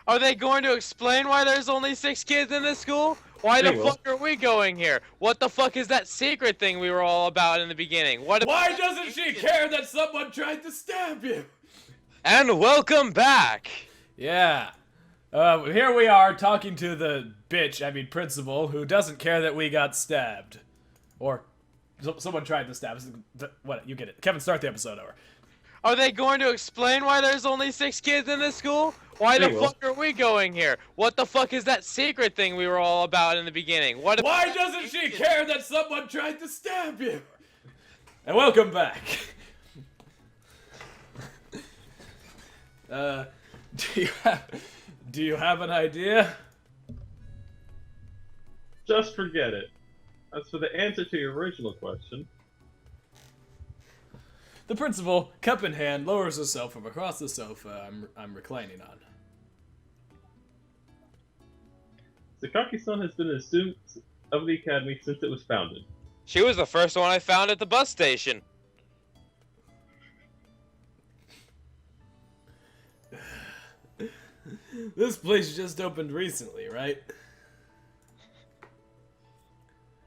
Are they going to explain why there's only 6 kids in this school? Why the fuck are we going here? What the fuck is that secret thing we were all about in the beginning? Why doesn't she care that someone tried to stab you? And welcome back! Yeah. Here we are talking to the principal, who doesn't care that we got stabbed. Or someone tried to stab us. What, you get it. Kevin, start the episode over. Are they going to explain why there's only 6 kids in this school? Why the fuck are we going here? What the fuck is that secret thing we were all about in the beginning? Why doesn't she care that someone tried to stab you? And welcome back. Do you have an idea? Just forget it. As for the answer to your original question, the principal, cup in hand, lowers herself from across the sofa I'm reclining on. Sakaki-san has been a student of the academy since it was founded. She was the first one I found at the bus station. This place just opened recently, right?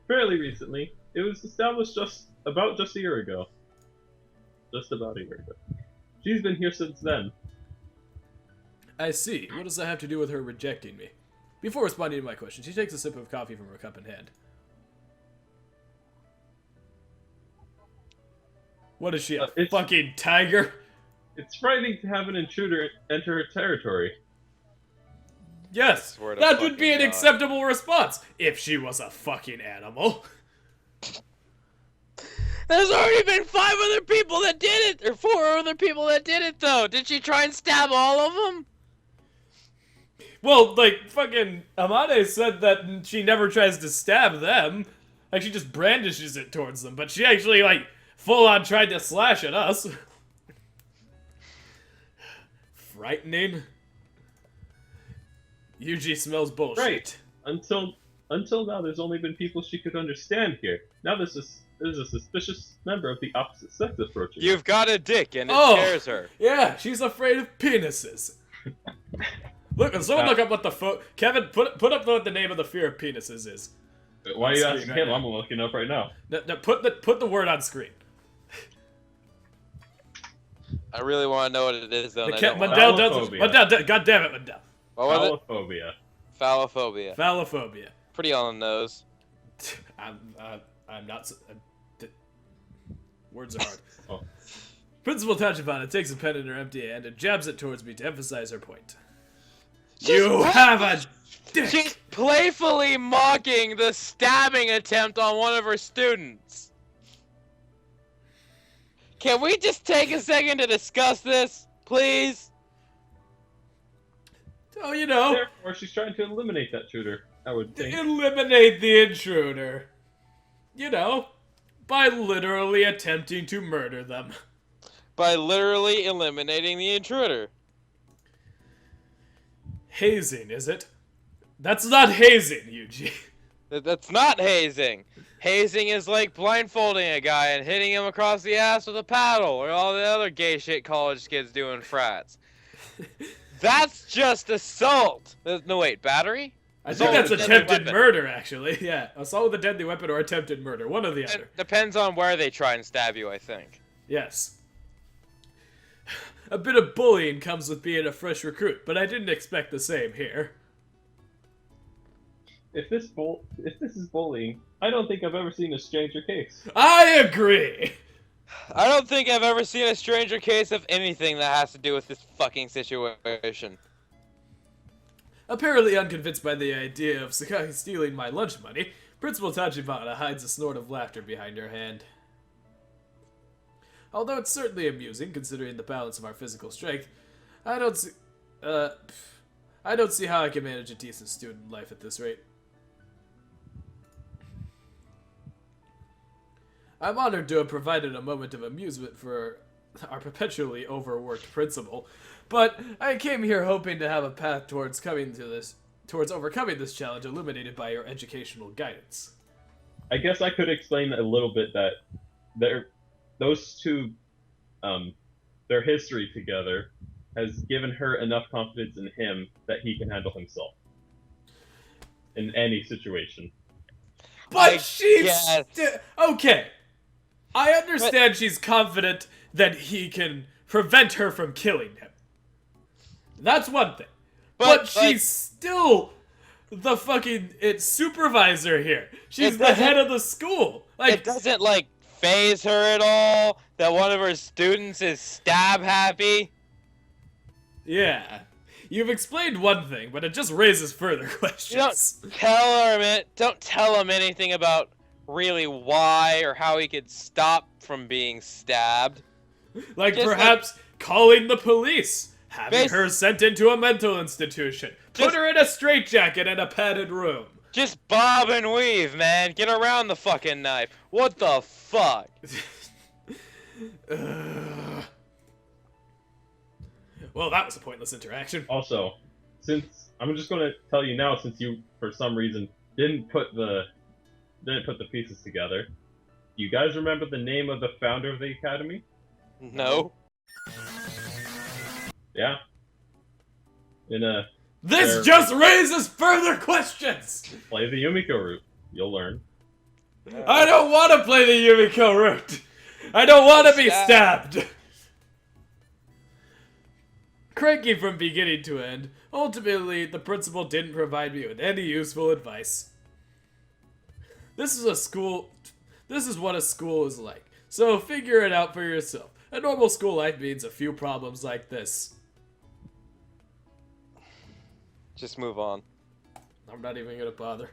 Fairly recently. It was established just about a year ago. Just about a year ago. She's been here since then. I see. What does that have to do with her rejecting me? Before responding to my question, she takes a sip of coffee from her cup in hand. What is she, a fucking tiger? It's frightening to have an intruder enter her territory. Yes, that would be an acceptable response if she was a fucking animal. There's already been 5 other people that did it! Or 4 other people that did it, though! Did she try and stab all of them? Well, like, fucking Amade said that she never tries to stab them. Like, she just brandishes it towards them. But she actually, like, full-on tried to slash at us. Frightening. Yuji smells bullshit. Right. Until now, there's only been people she could understand here. Now there's a suspicious member of the opposite sex approaching. You've got a dick, and it scares her. Yeah, she's afraid of penises. Look, someone look up what the Kevin, put up what the name of the fear of penises is. Why are you asking him? I'm looking up right now. No, put the word on screen. I really want to know what it is, though. Mandel, God damn it, Mandel. Phallophobia. Phallophobia. Phallophobia. Pretty on the nose. I'm not. Words are hard. Oh. Principal Tachibana takes a pen in her empty hand and jabs it towards me to emphasize her point. You have a dick! She's playfully mocking the stabbing attempt on one of her students. Can we just take a second to discuss this, please? Oh, you know. Therefore, she's trying to eliminate that intruder, I would think. Eliminate the intruder. You know, by literally attempting to murder them. By literally eliminating the intruder. Hazing, is it? That's not hazing, Yuji. That's not hazing. Hazing is like blindfolding a guy and hitting him across the ass with a paddle, or all the other gay shit college kids do in frats. That's just assault. No, wait, battery? I think that's attempted murder, actually. Yeah, assault with a deadly weapon or attempted murder. One or the other. Depends on where they try and stab you, I think. Yes. A bit of bullying comes with being a fresh recruit, but I didn't expect the same here. If this is bullying, I don't think I've ever seen a stranger case. I agree! I don't think I've ever seen a stranger case of anything that has to do with this fucking situation. Apparently unconvinced by the idea of Sakai stealing my lunch money, Principal Tachibana hides a snort of laughter behind her hand. Although it's certainly amusing, considering the balance of our physical strength, I don't see how I can manage a decent student life at this rate. I'm honored to have provided a moment of amusement for our perpetually overworked principal, but I came here hoping to have a path towards overcoming this challenge illuminated by your educational guidance. I guess I could explain a little bit that those two, their history together has given her enough confidence in him that he can handle himself in any situation. But she's guess. okay. I understand she's confident that he can prevent her from killing him. That's one thing. But she's still the fucking supervisor here. She's the head of the school. Like, it doesn't like phase her at all that one of her students is stab happy. yeah. You've explained one thing, but it just raises further questions. Don't tell him anything about really why or how he could stop from being stabbed. Like just perhaps calling the police, having Bas- her sent into a mental institution, put her in a straitjacket in a padded room. Just bob and weave, man. Get around the fucking knife. What the fuck? Well, that was a pointless interaction. Also, since I'm just going to tell you now, since you for some reason didn't put the pieces together, do you guys remember the name of the founder of the academy? No. Yeah. This just raises further questions! Play the Yumiko route. You'll learn. I don't want to play the Yumiko route! I don't want to be stabbed! Cranky from beginning to end, ultimately the principal didn't provide me with any useful advice. This is what a school is like, so figure it out for yourself. A normal school life means a few problems like this. Just move on. I'm not even gonna bother.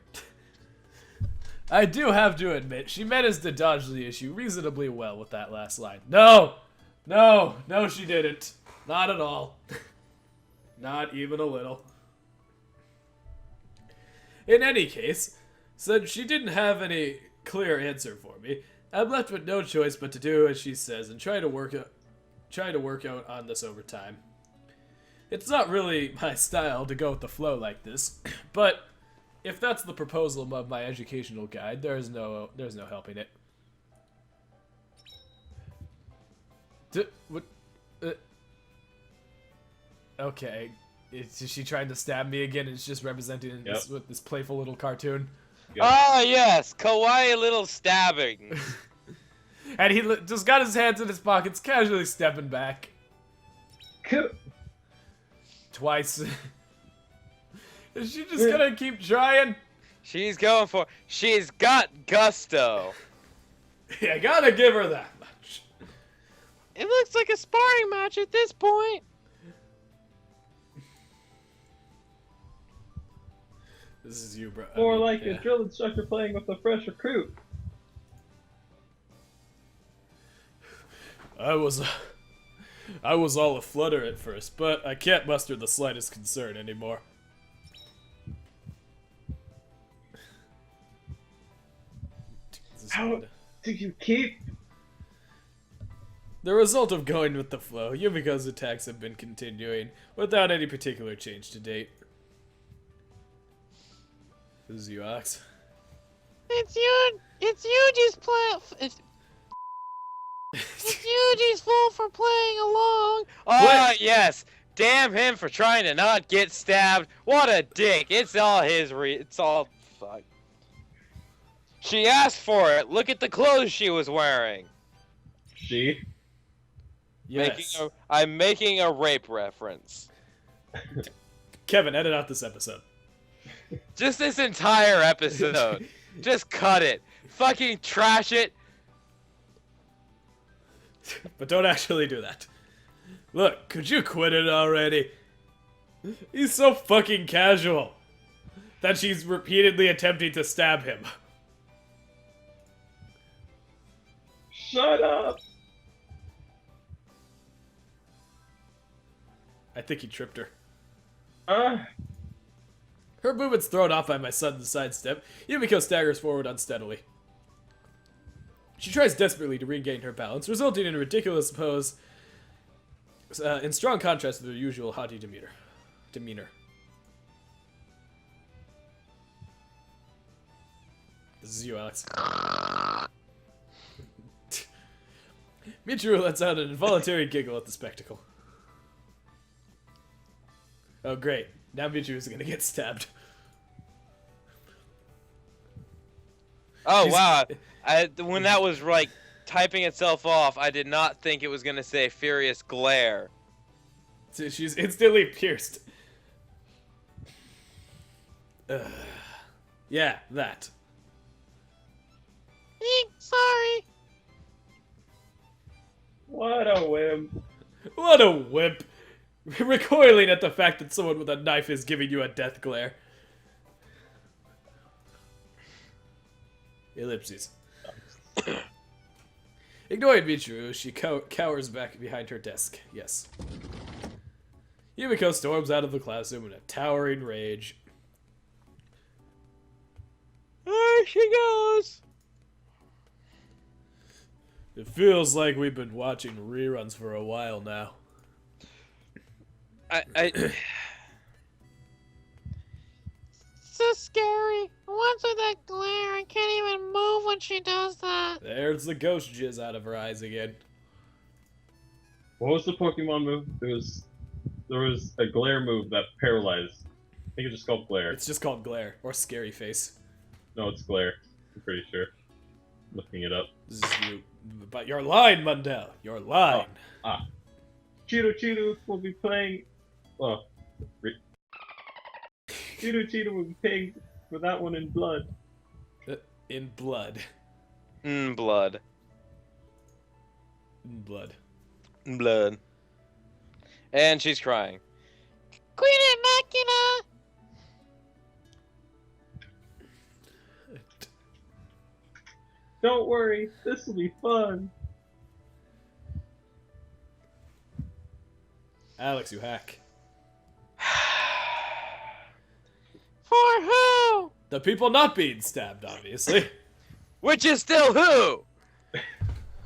I do have to admit, she managed to dodge the issue reasonably well with that last line. No, she didn't. Not at all. Not even a little. In any case, since she didn't have any clear answer for me, I'm left with no choice but to do as she says and try to work out on this over time. It's not really my style to go with the flow like this, but if that's the proposal of my educational guide, there's no helping it. Okay, is she trying to stab me again? It's just representing this with this playful little cartoon. Yep. Ah, yes, kawaii little stabbing. And he just got his hands in his pockets, casually stepping back. Twice. Is she just gonna keep trying? She's going for. She's got gusto. I gotta give her that much. It looks like a sparring match at this point. This is you, bro. More like a drill instructor playing with a fresh recruit. I was all aflutter at first, but I can't muster the slightest concern anymore. How do you keep? The result of going with the flow, Yumiko's attacks have been continuing, without any particular change to date. This is you, Alex. It's Yuji's It's Yuji's fault for playing along. Oh, yes. Damn him for trying to not get stabbed. What a dick. It's all his it's all fuck. She asked for it. Look at the clothes she was wearing. She? Yes. I'm making a rape reference. Kevin, edit out this episode. Just this entire episode. Just cut it. Fucking trash it. But don't actually do that. Look, could you quit it already? He's so fucking casual that she's repeatedly attempting to stab him. Shut up! I think he tripped her. Her movement's thrown off by my sudden sidestep. Yumiko staggers forward unsteadily. She tries desperately to regain her balance, resulting in a ridiculous pose in strong contrast to her usual haughty demeanor. This is you, Alex. Michiru lets out an involuntary giggle at the spectacle. Oh, great. Now Michiru's gonna get stabbed. Oh, She's- wow. When that was, like, typing itself off, I did not think it was going to say Furious Glare. So she's instantly pierced. Yeah, that. Sorry. What a whim. What a wimp. Recoiling at the fact that someone with a knife is giving you a death glare. Ellipses. Ignoring Michiru, she cowers back behind her desk. Yes. Yumiko storms out of the classroom in a towering rage. There she goes. It feels like we've been watching reruns for a while now. So scary. What's with that glare? I can't even move when she does that. There's the ghost jizz out of her eyes again. What was the Pokemon move? There was a glare move that paralyzed. I think it's just called glare. It's just called glare, or scary face. No, it's glare. I'm pretty sure. Looking it up. This is you. But you're lying, Mundell. You're lying. Cheeto will be playing. Well, Cheeto will be paying for that one in blood. In blood. Blood. In blood. Blood. And she's crying. Queen Machina! Don't worry, this will be fun. Alex, you hack. For who? The people not being stabbed, obviously. Which is still who?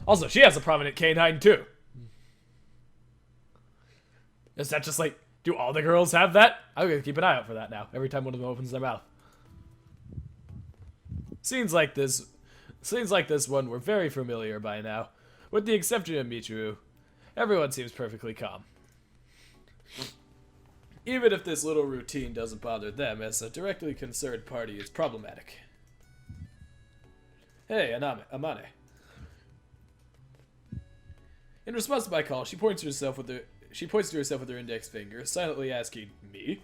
Also, she has a prominent canine, too. Is that just like, do all the girls have that? I'm gonna keep an eye out for that now, every time one of them opens their mouth. Scenes like this one were very familiar by now. With the exception of Michiru, everyone seems perfectly calm. Even if this little routine doesn't bother them, as a directly concerned party is problematic. Hey, Amane. In response to my call, she points to herself with her index finger, silently asking, "Me?"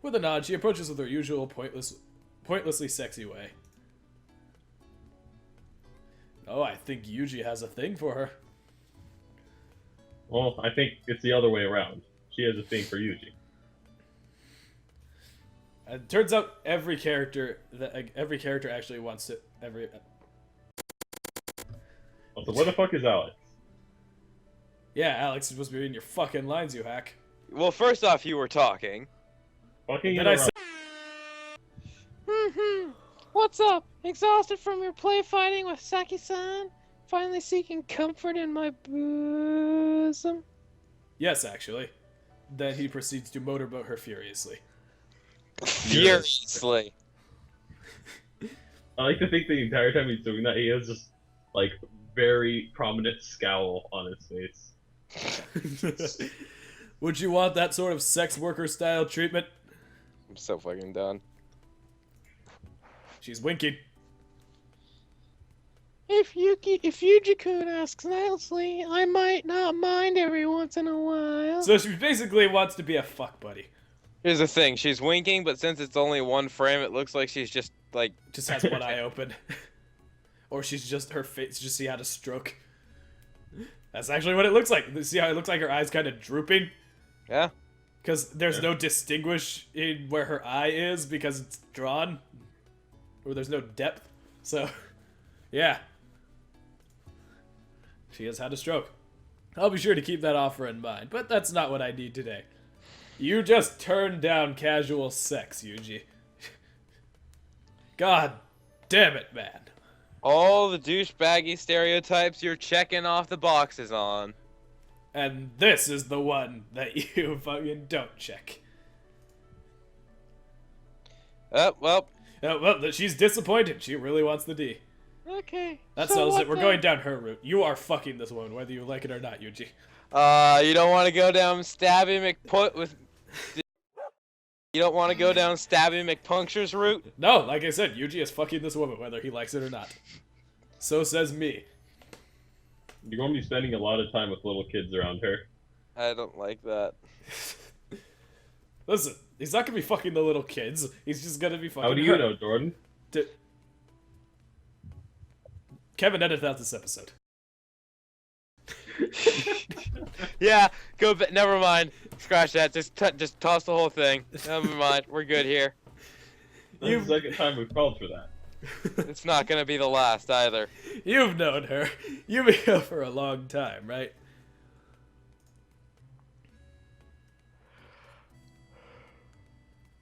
With a nod, she approaches with her usual pointlessly sexy way. Oh, I think Yuji has a thing for her. Well, I think it's the other way around. She has a thing for Yuji. It turns out every character actually wants to Also, where the fuck is Alex? Yeah, Alex is supposed to be reading your fucking lines, you hack. Well, first off, you were talking. Fucking Then I interrupt. Mm-hmm. What's up? Exhausted from your play fighting with Saki-san? Finally seeking comfort in my bosom? Yes, actually. Then he proceeds to motorboat her furiously. Furiously. I like to think the entire time he's doing that, he has just, like, very prominent scowl on his face. Would you want that sort of sex worker style treatment? I'm so fucking done. She's winking. If Yuji-kun asks nicely, I might not mind every once in a while. So she basically wants to be a fuck buddy. Here's the thing, she's winking, but since it's only one frame, it looks like she's just, like... Just has one eye open. Or she's just, her face, just see how to stroke. That's actually what it looks like. See how it looks like her eye's kind of drooping? Yeah? Because there's no distinguish in where her eye is because it's drawn. Or there's no depth. So, yeah. She has had a stroke. I'll be sure to keep that offer in mind, but that's not what I need today. You just turned down casual sex, Yuji. God damn it, man. All the douchebaggy stereotypes you're checking off the boxes on. And this is the one that you fucking don't check. Well, Well, she's disappointed. She really wants the D. Okay. That so settles what it. We're the- going down her route. You are fucking this woman, whether you like it or not, Yuji. You don't want to go down Stabby McPut with. You don't want to go down Stabby McPuncture's route? No, like I said, Yuji is fucking this woman whether he likes it or not. So says me. You're going to be spending a lot of time with little kids around her. I don't like that. Listen, he's not gonna be fucking the little kids. He's just gonna be fucking How do you her. know, Jordan? Kevin, edit out this episode. Yeah, go. Never mind. Scratch that. Just toss the whole thing. Never mind. We're good here. That's the second time we've called for that. It's not gonna be the last either. You've known her. You've been here for a long time, right?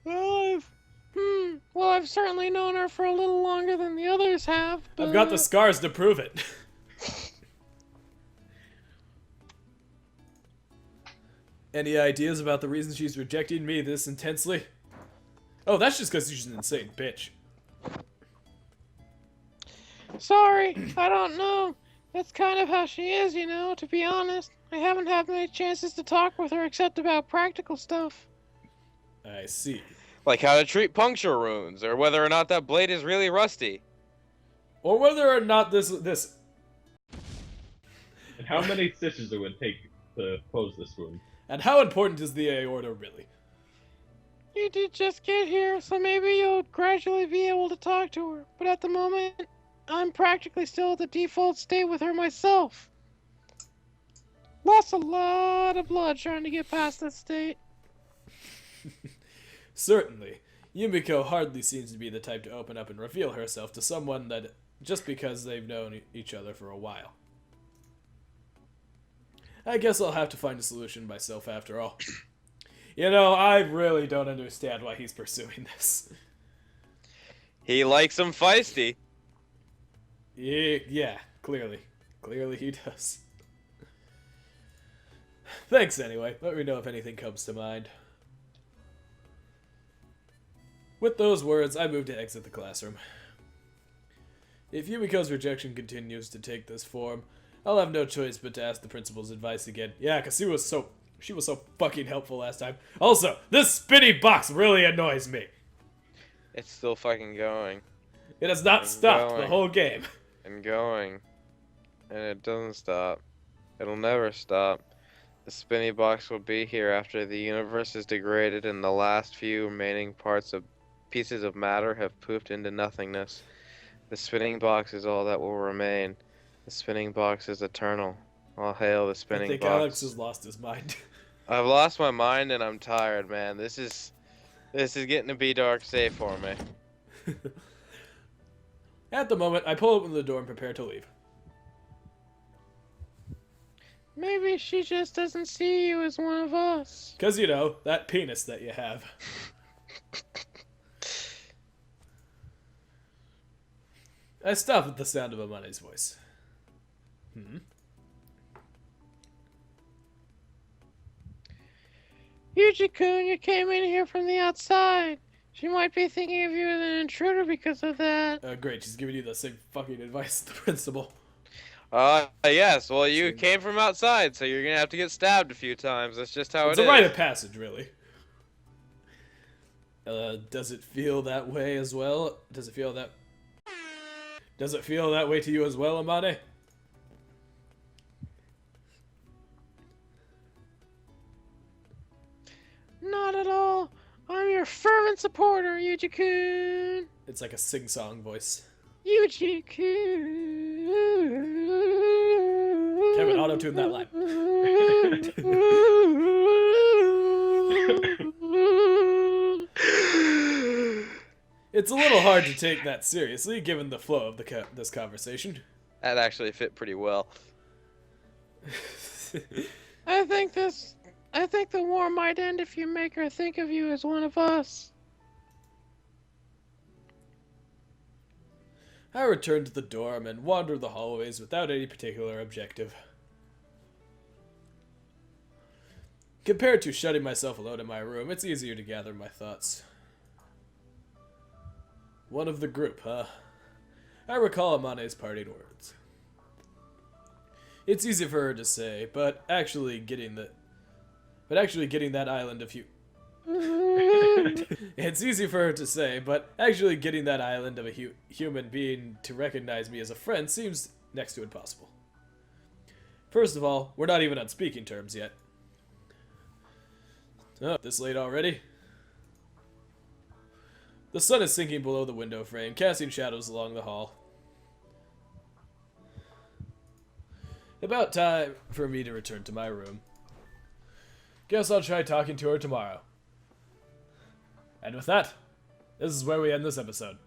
Well, I've certainly known her for a little longer than the others have, but... I've got the scars to prove it. Any ideas about the reason she's rejecting me this intensely? Oh, that's just because she's an insane bitch. Sorry, I don't know. That's kind of how she is, you know, to be honest. I haven't had many chances to talk with her except about practical stuff. I see. Like how to treat puncture wounds, or whether or not that blade is really rusty. Or whether or not this... And how many stitches it would take to close this wound. And how important is the aorta really? You did just get here, so maybe you'll gradually be able to talk to her. But at the moment, I'm practically still at the default state with her myself. Lost a lot of blood trying to get past that state. Certainly. Yumiko hardly seems to be the type to open up and reveal herself to someone that just because they've known each other for a while. I guess I'll have to find a solution myself after all. You know, I really don't understand why he's pursuing this. He likes them feisty. Yeah, clearly. Clearly he does. Thanks anyway. Let me know if anything comes to mind. With those words, I move to exit the classroom. If Yumiko's rejection continues to take this form, I'll have no choice but to ask the principal's advice again. Yeah, because she was so fucking helpful last time. Also, this spinny box really annoys me. It's still fucking going. It has not stopped the going. whole game. And going. And it doesn't stop. It'll never stop. The spinny box will be here after the universe is degraded and the last few remaining pieces of matter have poofed into nothingness. The spinning box is all that will remain. The spinning box is eternal. All hail the spinning box. I think Alex has lost his mind. I've lost my mind and I'm tired, man. This is getting to be dark safe for me. At the moment, I pull open the door and prepare to leave. Maybe she just doesn't see you as one of us. Because, you know, that penis that you have. I stop at the sound of Amane's voice. Yuji-kun, you came in here from the outside. She might be thinking of you as an intruder because of that. Great, she's giving you the same fucking advice as the principal. Yes, well, you came from outside, so you're gonna have to get stabbed a few times. That's just how It's a rite of passage, really. Does it feel that way as well? Does it feel that way to you as well, Amane? Not at all. I'm your fervent supporter, Yuji-kun. It's like a sing-song voice. Yuji-kun. Kevin, auto-tune that line. It's a little hard to take that seriously, given the flow of this conversation. That actually fit pretty well. I think the war might end if you make her think of you as one of us. I return to the dorm and wander the hallways without any particular objective. Compared to shutting myself alone in my room, it's easier to gather my thoughts. One of the group, huh? I recall Amane's parting words. It's easy for her to say, but actually getting that island of it's easy for her to say, but actually getting that island of a human being to recognize me as a friend seems next to impossible. First of all, we're not even on speaking terms yet. Oh, this late already? The sun is sinking below the window frame, casting shadows along the hall. About time for me to return to my room. Guess I'll try talking to her tomorrow. And with that, this is where we end this episode.